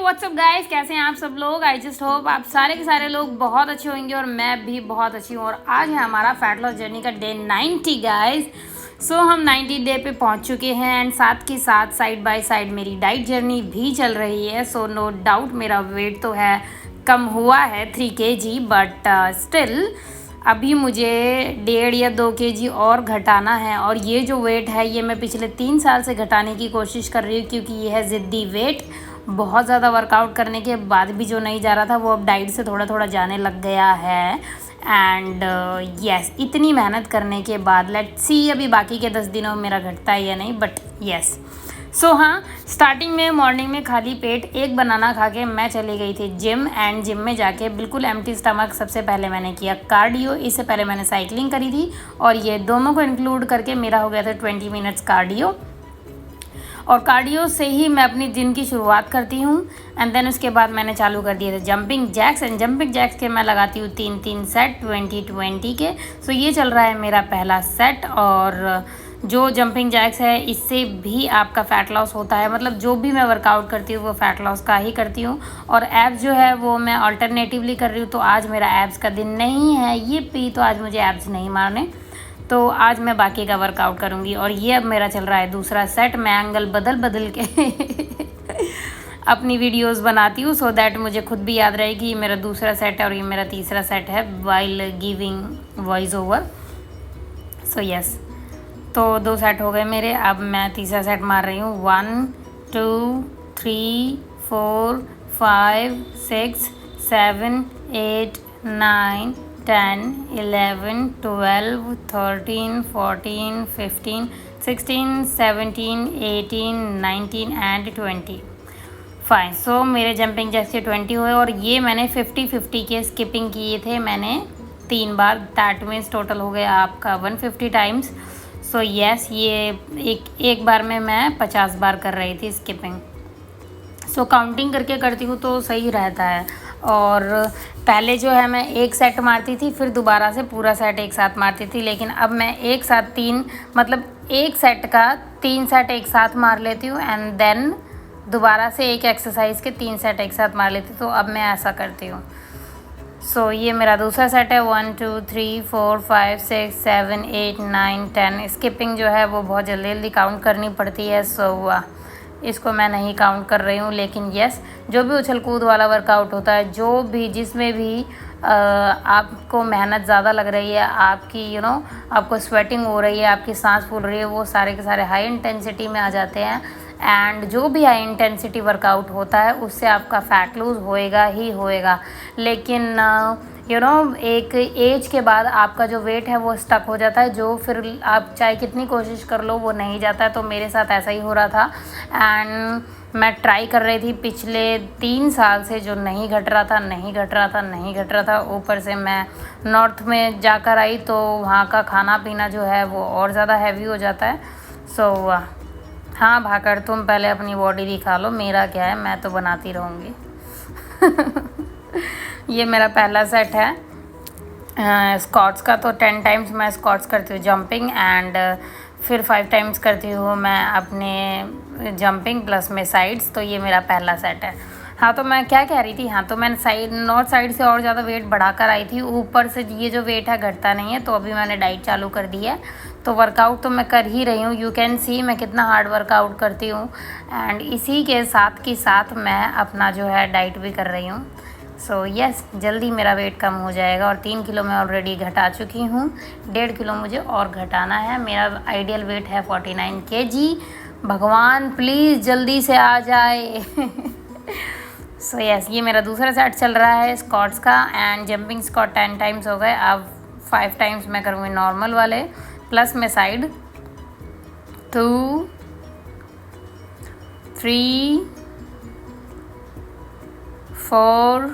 WhatsApp guys, कैसे हैं आप सब लोग। आई जस्ट होप आप सारे के सारे लोग बहुत अच्छे होंगे और मैं भी बहुत अच्छी हूँ। और आज है हमारा फैट लॉस जर्नी का डे 90 गाइस। सो हम 90 डे पे पहुँच चुके हैं एंड साथ के साथ साइड बाय साइड मेरी डाइट जर्नी भी चल रही है। सो नो डाउट मेरा वेट तो है कम हुआ है 3 kg, बट स्टिल अभी मुझे 1.5 या 2 kg और घटाना है। और ये जो वेट है ये मैं पिछले 3 साल से घटाने की कोशिश कर रही हूँ, क्योंकि ये है ज़िद्दी वेट। बहुत ज़्यादा वर्कआउट करने के बाद भी जो नहीं जा रहा था वो अब डाइट से थोड़ा थोड़ा जाने लग गया है। एंड यस, इतनी मेहनत करने के बाद लेट्स सी अभी बाकी के 10 दिनों में मेरा घटता है या नहीं, बट यस। सो हाँ, स्टार्टिंग में मॉर्निंग में खाली पेट एक बनाना खा के मैं चली गई थी जिम। एंड जिम में जाके बिल्कुल एम्प्टी स्टमक सबसे पहले मैंने किया कार्डियो। इससे पहले मैंने साइकिलिंग करी थी और ये दोनों को इंक्लूड करके मेरा हो गया था 20 मिनट्स कार्डियो। और कार्डियो से ही मैं अपनी दिन की शुरुआत करती हूँ। एंड देन उसके बाद मैंने चालू कर दिए थे jumping jacks. And jumping jacks के मैं लगाती हूँ 3 सेट 20-20 के। सो ये चल रहा है मेरा पहला सेट। और जो जंपिंग जैक्स है इससे भी आपका फ़ैट लॉस होता है। मतलब जो भी मैं वर्कआउट करती हूँ वो फ़ैट लॉस का ही करती हूँ। और एब्स जो है वो मैं अल्टरनेटिवली कर रही हूँ। तो आज मेरा एब्स का दिन नहीं है, ये पी तो आज मुझे एब्स नहीं मारने, तो आज मैं बाकी का वर्कआउट करूँगी। और ये अब मेरा चल रहा है दूसरा सेट। मैं एंगल बदल बदल के अपनी वीडियोस बनाती हूँ सो दैट मुझे खुद भी याद रहे कि ये मेरा दूसरा सेट है और ये मेरा तीसरा सेट है while giving voice over. So yes, तो 2 सेट हो गए मेरे। अब मैं तीसरा सेट मार रही हूँ। 1 2 3 4 5 6 7 8 9 10 11 12 13 14 15 16 17 18 19 एंड 20। फाइन। सो मेरे जंपिंग जैक्स के 20 हुए और ये मैंने 50-50 के स्किपिंग किए थे मैंने 3 बार। दैट मीन्स टोटल हो गया आपका 150 टाइम्स। सो यस, ये एक बार में मैं 50 बार कर रही थी स्किपिंग। सो काउंटिंग करके करती हूँ तो सही रहता है। और पहले जो है मैं एक सेट मारती थी, फिर दोबारा से पूरा सेट एक साथ मारती थी। लेकिन अब मैं एक साथ 3, मतलब एक सेट का 3 सेट एक साथ मार लेती हूँ एंड देन दोबारा से एक एक्सरसाइज के 3 सेट एक साथ मार लेती हूँ। तो अब मैं ऐसा करती हूँ। सो ये मेरा दूसरा सेट है। 1 2 3 4 5 6 7 8 9 10। स्किपिंग जो है वो बहुत जल्दी जल्दी काउंट करनी पड़ती है। सो इसको मैं नहीं काउंट कर रही हूँ। लेकिन यस, जो भी उछल कूद वाला वर्कआउट होता है, जो भी जिसमें भी आपको मेहनत ज़्यादा लग रही है, आपकी आपको स्वेटिंग हो रही है, आपकी सांस फूल रही है, वो सारे के सारे हाई इंटेंसिटी में आ जाते हैं। एंड जो भी हाई इंटेंसिटी वर्कआउट होता है उससे आपका फ़ैट लूज़ होएगा ही होएगा। लेकिन एक एज के बाद आपका जो वेट है वो स्टक हो जाता है, जो फिर आप चाहे कितनी कोशिश कर लो वो नहीं जाता है। तो मेरे साथ ऐसा ही हो रहा था। एंड मैं ट्राई कर रही थी पिछले 3 साल से, जो नहीं घट रहा था। ऊपर से मैं नॉर्थ में जाकर आई तो वहाँ का खाना पीना जो है वो और ज़्यादा हैवी हो जाता है। सो हाँ भाकर, तुम पहले अपनी बॉडी दिखा लो, मेरा क्या है, मैं तो बनाती रहूँगी। ये मेरा पहला सेट है स्क्वाट्स का। तो 10 टाइम्स मैं स्क्वाट्स करती हूँ जंपिंग एंड फिर 5 टाइम्स करती हूँ मैं अपने जंपिंग प्लस में साइड्स। तो ये मेरा पहला सेट है। हाँ, तो मैं क्या कह रही थी, हाँ तो मैं नॉर्थ साइड से और ज़्यादा वेट बढ़ाकर आई थी। ऊपर से ये जो वेट है घटता नहीं है। तो अभी मैंने डाइट चालू कर दी है। तो वर्कआउट तो मैं कर ही रही हूँ। यू कैन सी मैं कितना हार्ड वर्कआउट करती हूँ। एंड इसी के साथ मैं अपना जो है डाइट भी कर रही हूँ। सो यस, जल्दी मेरा वेट कम हो जाएगा। और 3 किलो मैं ऑलरेडी घटा चुकी हूँ। 1.5 किलो मुझे और घटाना है। मेरा आइडियल वेट है 49 kg। भगवान प्लीज़ जल्दी से आ जाए। सो यस, ये मेरा दूसरा सेट चल रहा है स्क्वाट्स का। एंड जंपिंग स्क्वाट 10 टाइम्स हो गए। अब 5 टाइम्स मैं करूँगी नॉर्मल वाले प्लस में साइड। 2 3 4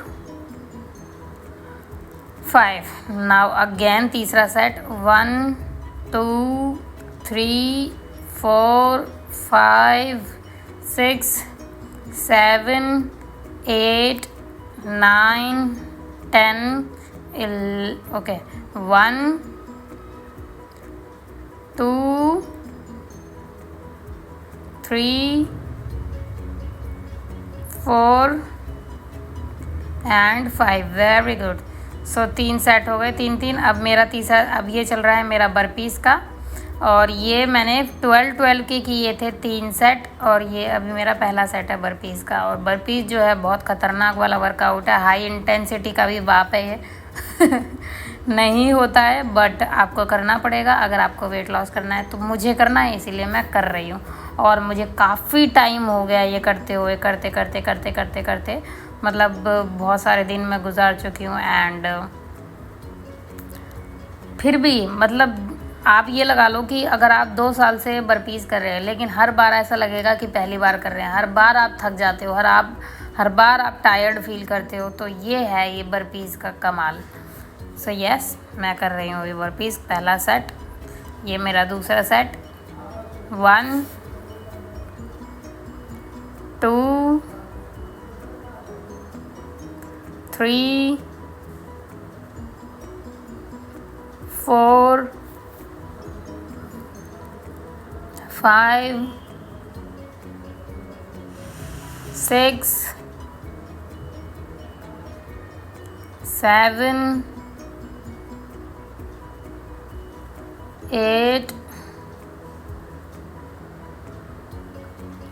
5। नाउ अगेन तीसरा set. 1 2 3 4 5 6 7 8 9 10 okay. 1 2 3 4 and 5। Very good. So 3 set हो गए, 3 अब मेरा तीसरा, अब ये चल रहा है मेरा बर्पीस का। और ये मैंने 12 के किए थे 3 सेट, और ये अभी मेरा पहला सेट है बर्पीस का। और बर्पीस जो है बहुत ख़तरनाक वाला वर्कआउट है, हाई इंटेंसिटी का भी बाप है ये नहीं होता है, बट आपको करना पड़ेगा अगर आपको वेट लॉस करना है। तो मुझे करना है, इसीलिए मैं कर रही हूँ। और मुझे काफ़ी टाइम हो गया ये करते हुए, करते मतलब बहुत सारे दिन मैं गुजार चुकी हूँ। एंड फिर भी मतलब आप ये लगा लो कि अगर आप 2 साल से बर्पीस कर रहे हैं, लेकिन हर बार ऐसा लगेगा कि पहली बार कर रहे हैं, हर बार आप थक जाते हो, हर बार आप टायर्ड फील करते हो। तो ये है ये बर्पीस का कमाल। सो यस, मैं कर रही हूँ अभी बर्पीस, पहला सेट, ये मेरा दूसरा सेट। 1 2 3 4 5 6 7 8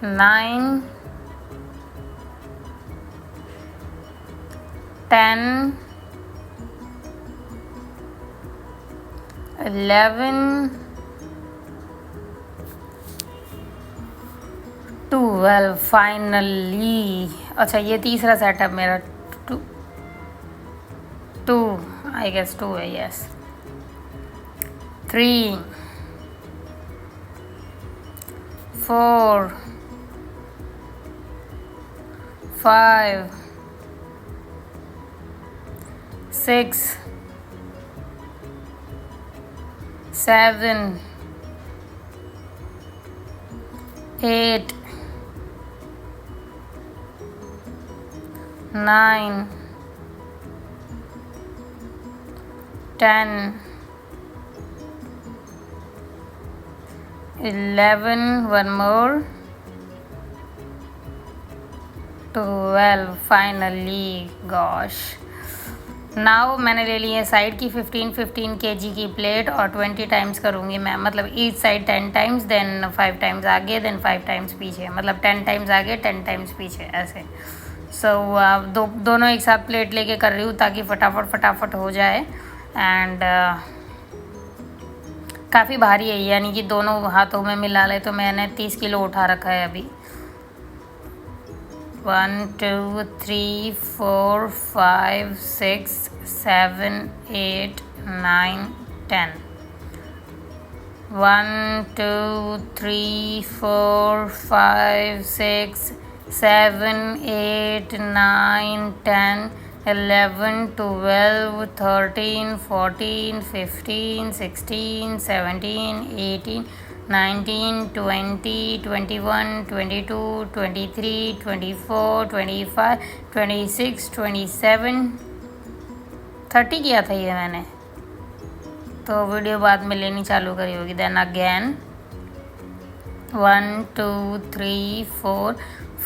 9 10 11 12 फाइनली। अच्छा, ये तीसरा सेटअप मेरा 2 आई गेस 2 है, yes. 3 4 5 6 7 8 9 10 11 one more 12 finally. Gosh, now मैंने ले ली है साइड की 15 kg की प्लेट, और 20 टाइम्स करूँगी मैं, मतलब each side 10 times, then 5 times आगे, देन 5 टाइम्स पीछे, मतलब 10 टाइम्स आगे 10 टाइम्स पीछे, ऐसे। सो दोनों एक साथ प्लेट लेके कर रही हूँ ताकि फटाफट हो जाए। एंड काफ़ी भारी है, यानी कि दोनों हाथों में मिला ले तो मैंने 30 किलो उठा रखा है अभी। 1 2 3 4 5 6 7 8 9 10 1 2 3 4 5 6 7 8 9 10 11 12 13 14 15 16 17 18 19 20 21 22 23 24 25 26 27 30 किया था ये मैंने, तो वीडियो बाद में लेनी चालू करी होगी। Then again 1 2 3 4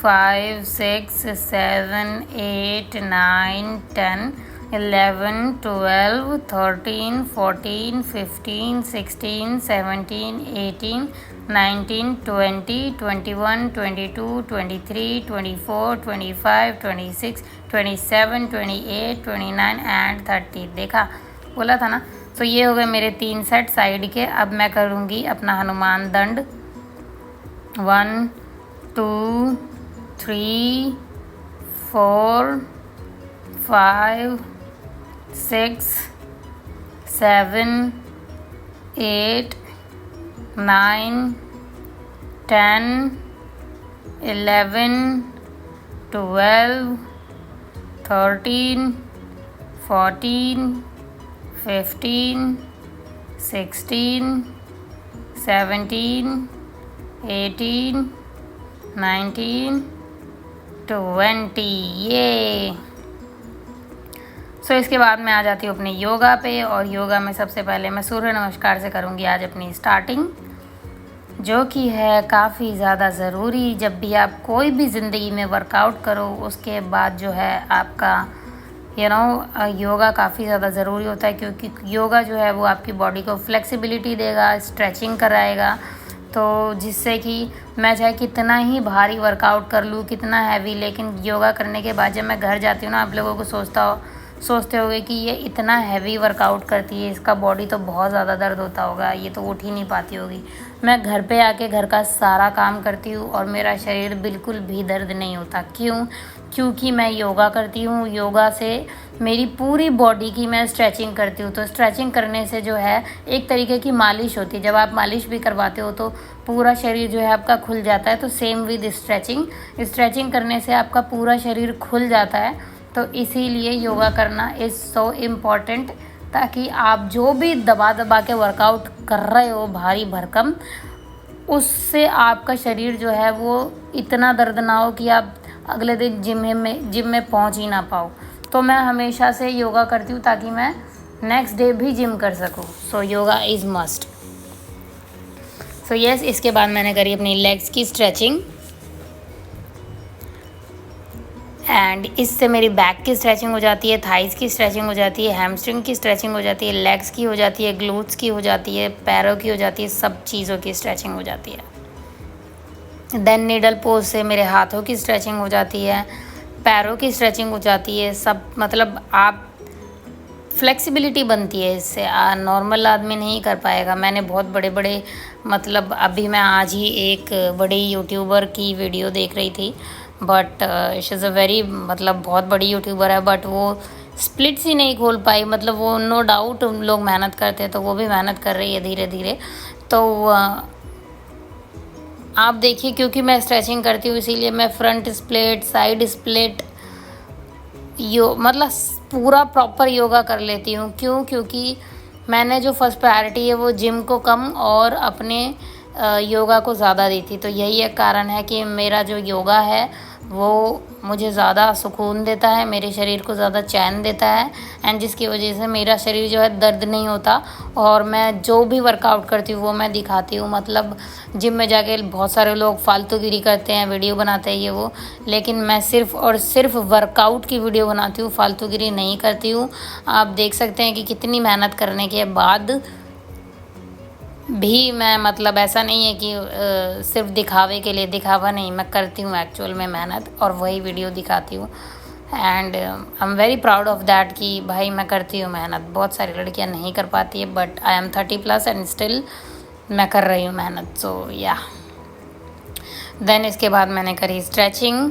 5 6 7 8 9 10 11 12 13 14 15 16 17 18 19 20 21 22 23 24 25 26 27 28 29 and 30। देखा, बोला था ना। तो ये हो गए मेरे 3 सेट साइड के। अब मैं करूँगी अपना हनुमान दंड। 1 2 3 4 5 6 7 8 9 10 11 12 13 14 15 16 17 18 19 20। ये इसके बाद मैं आ जाती हूँ अपने योगा पे। और योगा में सबसे पहले मैं सूर्य नमस्कार से करूँगी आज अपनी स्टार्टिंग। जो कि है काफ़ी ज़्यादा ज़रूरी। जब भी आप कोई भी ज़िंदगी में वर्कआउट करो उसके बाद जो है आपका योगा काफ़ी ज़्यादा ज़रूरी होता है, क्योंकि योगा जो है वो आपकी बॉडी को फ्लेक्सिबिलिटी देगा, स्ट्रेचिंग कराएगा। तो जिससे कि मैं चाहे कितना ही भारी वर्कआउट कर लूँ, कितना हैवी, लेकिन योगा करने के बाद जब मैं घर जाती हूँ ना, आप लोगों को सोचते होगे कि ये इतना हैवी वर्कआउट करती है, इसका बॉडी तो बहुत ज़्यादा दर्द होता होगा, ये तो उठ ही नहीं पाती होगी। मैं घर पे आके घर का सारा काम करती हूँ और मेरा शरीर बिल्कुल भी दर्द नहीं होता। क्यों? क्योंकि मैं योगा करती हूँ। योगा से मेरी पूरी बॉडी की मैं स्ट्रेचिंग करती हूँ। तो स्ट्रेचिंग करने से जो है एक तरीके की मालिश होती है। जब आप मालिश भी करवाते हो तो पूरा शरीर जो है आपका खुल जाता है। तो सेम विद स्ट्रेचिंग करने से आपका पूरा शरीर खुल जाता है। तो इसीलिए योगा करना इज़ सो इम्पॉर्टेंट, ताकि आप जो भी दबा दबा के वर्कआउट कर रहे हो भारी भरकम, उससे आपका शरीर जो है वो इतना दर्द ना हो कि आप अगले दिन जिम में पहुंच ही ना पाओ। तो मैं हमेशा से योगा करती हूँ ताकि मैं नेक्स्ट डे भी जिम कर सकूँ। So yoga is must. So yes, इसके बाद मैंने करी अपनी लेग्स की स्ट्रेचिंग, एंड इससे मेरी बैक की स्ट्रेचिंग हो जाती है, थाइज़ की स्ट्रेचिंग हो जाती है, हैमस्ट्रिंग की स्ट्रेचिंग हो जाती है, लेग्स की हो जाती है, ग्लूट्स की हो जाती है, पैरों की हो जाती है, सब चीज़ों की स्ट्रेचिंग हो जाती है। देन नीडल पोज से मेरे हाथों की स्ट्रेचिंग हो जाती है, पैरों की स्ट्रेचिंग हो जाती है, सब मतलब आप फ्लेक्सिबिलिटी बनती है इससे, नॉर्मल आदमी नहीं कर पाएगा। मैंने बहुत बड़े बड़े मतलब अभी मैं आज ही एक बड़ी यूट्यूबर की वीडियो देख रही थी, but she is a very मतलब बहुत बड़ी यूट्यूबर है, बट वो स्प्लिट्स ही नहीं खोल पाई। मतलब वो नो डाउट लोग मेहनत करते हैं, तो वो भी मेहनत कर रही है धीरे धीरे। तो आप देखिए, क्योंकि मैं स्ट्रेचिंग करती हूँ इसीलिए मैं फ्रंट स्प्लिट, साइड स्प्लिट, मतलब पूरा प्रॉपर योगा कर लेती हूँ। क्यों? क्योंकि मैंने जो फर्स्ट प्रायोरिटी है वो जिम को कम और अपने योगा को ज़्यादा दी थी। तो यही एक कारण है कि मेरा जो योगा है वो मुझे ज़्यादा सुकून देता है, मेरे शरीर को ज़्यादा चैन देता है, एंड जिसकी वजह से मेरा शरीर जो है दर्द नहीं होता। और मैं जो भी वर्कआउट करती हूँ वो मैं दिखाती हूँ। मतलब जिम में जाके बहुत सारे लोग फालतूगिरी करते हैं, वीडियो बनाते हैं ये वो, लेकिन मैं सिर्फ़ और सिर्फ वर्कआउट की वीडियो बनाती हूँ, फालतूगिरी नहीं करती हूँ। आप देख सकते हैं कि कितनी मेहनत करने के बाद भी मैं, मतलब ऐसा नहीं है कि सिर्फ दिखावे के लिए, दिखावा नहीं, मैं करती हूँ एक्चुअल में मेहनत और वही वीडियो दिखाती हूँ। And I am very proud of that कि भाई मैं करती हूँ मेहनत। बहुत सारी लड़कियाँ नहीं कर पाती है, but I am 30+ and still मैं कर रही हूँ मेहनत। सो या देन इसके बाद मैंने करी स्ट्रेचिंग,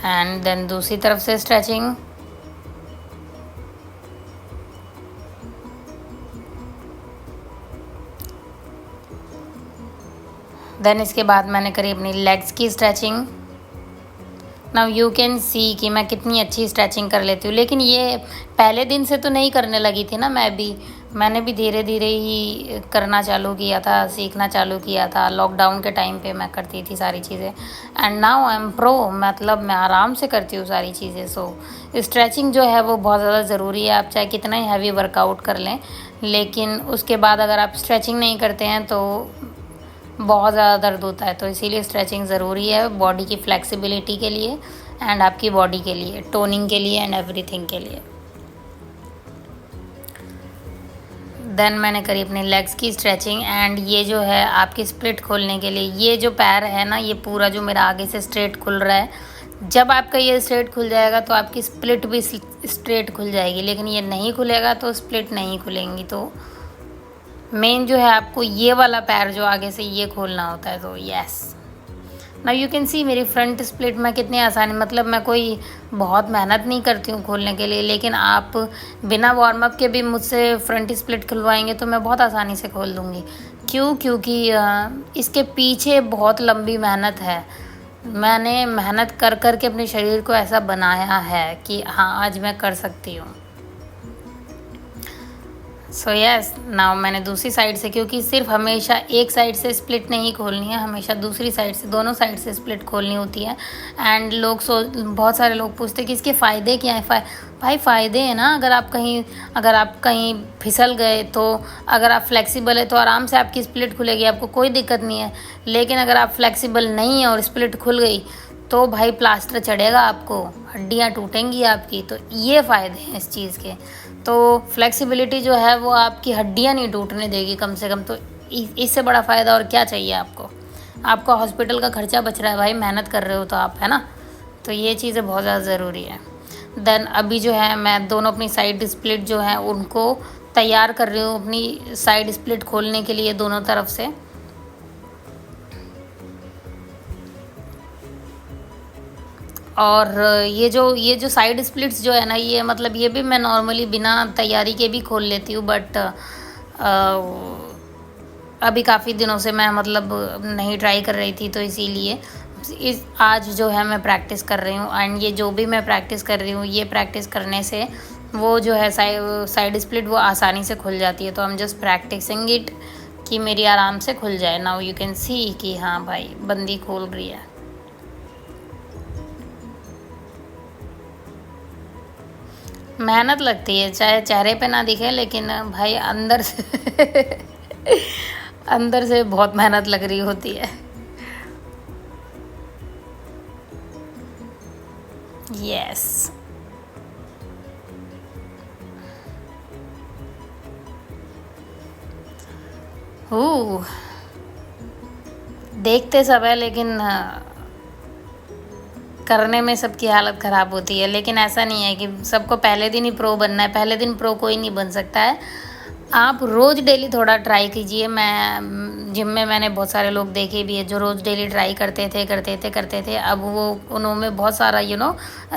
एंड देन दूसरी तरफ से स्ट्रेचिंग, देन इसके बाद मैंने करी अपनी लेग्स की stretching. Now you can see कि मैं कितनी अच्छी स्ट्रेचिंग कर लेती हूँ। लेकिन ये पहले दिन से तो नहीं करने लगी थी ना, मैंने भी धीरे धीरे ही करना चालू किया था, सीखना चालू किया था। लॉकडाउन के टाइम पे मैं करती थी सारी चीज़ें, and now I am pro, मतलब मैं आराम से करती हूँ सारी चीज़ें। सो स्ट्रेचिंग जो है वो बहुत ज़्यादा ज़रूरी है। आप चाहे कितना ही हैवी वर्कआउट कर लें, लेकिन उसके बाद अगर आप स्ट्रेचिंग नहीं करते हैं तो बहुत ज़्यादा दर्द होता है। तो इसीलिए स्ट्रेचिंग ज़रूरी है बॉडी की फ्लेक्सिबिलिटी के लिए, एंड आपकी बॉडी के लिए, टोनिंग के लिए, एंड एवरीथिंग के लिए। देन मैंने करी अपनी लेग्स की स्ट्रेचिंग, एंड ये जो है आपकी स्प्लिट खोलने के लिए, ये जो पैर है ना, ये पूरा जो मेरा आगे से स्ट्रेट खुल रहा है, जब आपका ये स्ट्रेट खुल जाएगा तो आपकी स्प्लिट भी स्ट्रेट खुल जाएगी। लेकिन ये नहीं खुलेगा तो स्प्लिट नहीं खुलेंगी। तो मेन जो है आपको ये वाला पैर जो आगे से ये खोलना होता है। तो yes, now you can see मेरी फ्रंट स्प्लिट में कितनी आसानी, मतलब मैं कोई बहुत मेहनत नहीं करती हूँ खोलने के लिए, लेकिन आप बिना वार्म अप के भी मुझसे फ्रंट स्प्लिट खुलवाएंगे तो मैं बहुत आसानी से खोल दूँगी। क्यों? क्योंकि इसके पीछे बहुत लंबी मेहनत है। मैंने मेहनत कर कर के अपने शरीर को ऐसा बनाया है कि हाँ, आज मैं कर सकती हूँ। सो यस नाउ मैंने दूसरी साइड से, क्योंकि सिर्फ हमेशा एक साइड से स्प्लिट नहीं खोलनी है, हमेशा दूसरी साइड से, दोनों साइड से स्प्लिट खोलनी होती है। एंड बहुत सारे लोग पूछते हैं कि इसके फ़ायदे क्या हैं। भाई फ़ायदे हैं ना, अगर आप कहीं फिसल गए तो अगर आप फ्लेक्सिबल है तो आराम से आपकी स्प्लिट खुलेगी, आपको कोई दिक्कत नहीं है। लेकिन अगर आप फ्लेक्सिबल नहीं है और स्प्लिट खुल गई तो भाई प्लास्टर चढ़ेगा आपको, हड्डियाँ टूटेंगी आपकी। तो ये फ़ायदे हैं इस चीज़ के। तो फ्लेक्सिबिलिटी जो है वो आपकी हड्डियाँ नहीं टूटने देगी कम से कम। तो इससे बड़ा फ़ायदा और क्या चाहिए आपको। आपका हॉस्पिटल का खर्चा बच रहा है भाई, मेहनत कर रहे हो तो आप, है ना। तो ये चीज़ें बहुत ज़्यादा ज़रूरी है। देन अभी जो है मैं दोनों अपनी साइड स्प्लिट जो है उनको तैयार कर रही हूँ, अपनी साइड स्प्लिट खोलने के लिए दोनों तरफ से। और ये जो साइड स्प्लिट्स जो है ना, ये मतलब ये भी मैं नॉर्मली बिना तैयारी के भी खोल लेती हूँ, बट अभी काफ़ी दिनों से मैं मतलब नहीं ट्राई कर रही थी, तो इसीलिए आज जो है मैं प्रैक्टिस कर रही हूँ। एंड ये जो भी मैं प्रैक्टिस कर रही हूँ, ये प्रैक्टिस करने से वो जो है साइड स्प्लिट वो आसानी से खुल जाती है। तो हम जस्ट प्रैक्टिसिंग इट कि मेरी आराम से खुल जाए। नाउ यू कैन सी कि हाँ भाई बंदी खोल रही है। मेहनत लगती है, चाहे चेहरे पे ना दिखे, लेकिन भाई अंदर से अंदर से बहुत मेहनत लग रही होती है। यस ओह, देखते सब है लेकिन करने में सबकी हालत ख़राब होती है। लेकिन ऐसा नहीं है कि सबको पहले दिन ही प्रो बनना है, पहले दिन प्रो कोई नहीं बन सकता है। आप रोज़ डेली थोड़ा ट्राई कीजिए। मैं जिम में मैंने बहुत सारे लोग देखे भी है जो रोज़ डेली ट्राई करते थे। अब वो उनमें बहुत सारा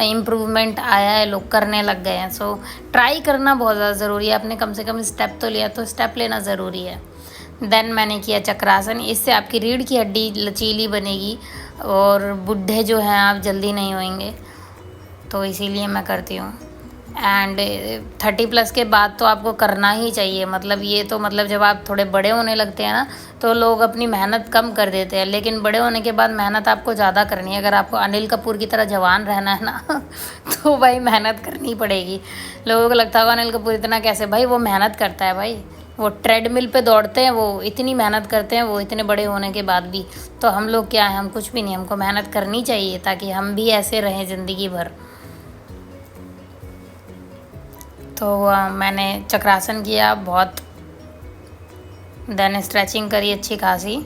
इम्प्रूवमेंट आया है, लोग करने लग गए हैं। सो ट्राई करना बहुत ज़्यादा ज़रूरी है। आपने कम से कम स्टेप तो लिया, तो स्टेप लेना ज़रूरी है। देन मैंने किया चक्रासन। इससे आपकी रीढ़ की हड्डी लचीली बनेगी और बुढ़े जो हैं आप जल्दी नहीं होंगे, तो इसीलिए मैं करती हूँ। एंड 30+ के बाद तो आपको करना ही चाहिए। मतलब ये तो मतलब जब आप थोड़े बड़े होने लगते हैं ना, तो लोग अपनी मेहनत कम कर देते हैं, लेकिन बड़े होने के बाद मेहनत आपको ज़्यादा करनी है। अगर आपको अनिल कपूर की तरह जवान रहना है ना तो भाई मेहनत करनी पड़ेगी। लोगों को लगता होगा अनिल कपूर इतना कैसे, भाई वो मेहनत करता है भाई, वो ट्रेडमिल पे दौड़ते हैं, वो इतनी मेहनत करते हैं, वो इतने बड़े होने के बाद भी। तो हम लोग क्या हैं, हम कुछ भी नहीं, हमको मेहनत करनी चाहिए ताकि हम भी ऐसे रहें ज़िंदगी भर। तो मैंने चक्रासन किया बहुत, देन स्ट्रेचिंग करी अच्छी खासी,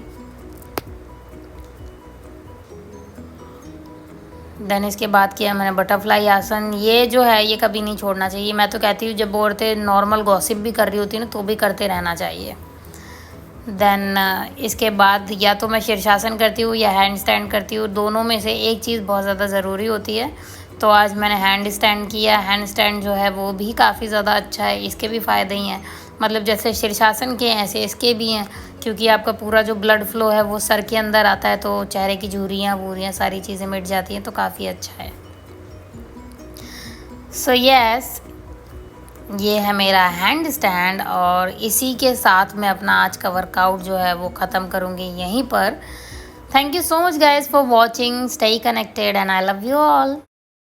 देन इसके बाद किया मैंने बटरफ्लाई आसन। ये जो है ये कभी नहीं छोड़ना चाहिए। मैं तो कहती हूँ जब औरतें नॉर्मल गॉसिप भी कर रही होती है ना, तो भी करते रहना चाहिए। देन इसके बाद या तो मैं शीर्षासन करती हूँ या हैंड स्टैंड करती हूँ, दोनों में से एक चीज़ बहुत ज़्यादा ज़रूरी होती है। तो आज मैंने हैंड स्टैंड किया। हैंड स्टैंड जो है वो भी काफ़ी ज़्यादा अच्छा है, इसके भी फ़ायदे ही हैं। मतलब जैसे शीर्षासन के हैं ऐसे इसके भी हैं, क्योंकि आपका पूरा जो ब्लड फ्लो है वो सर के अंदर आता है, तो चेहरे की झुर्रियाँ वूरियाँ सारी चीज़ें मिट जाती हैं, तो काफ़ी अच्छा है। सो यस, ये है मेरा हैंड स्टैंड, और इसी के साथ मैं अपना आज का वर्कआउट जो है वो ख़त्म करूँगी यहीं पर। Thank you so much guys for watching, stay connected and I love you all.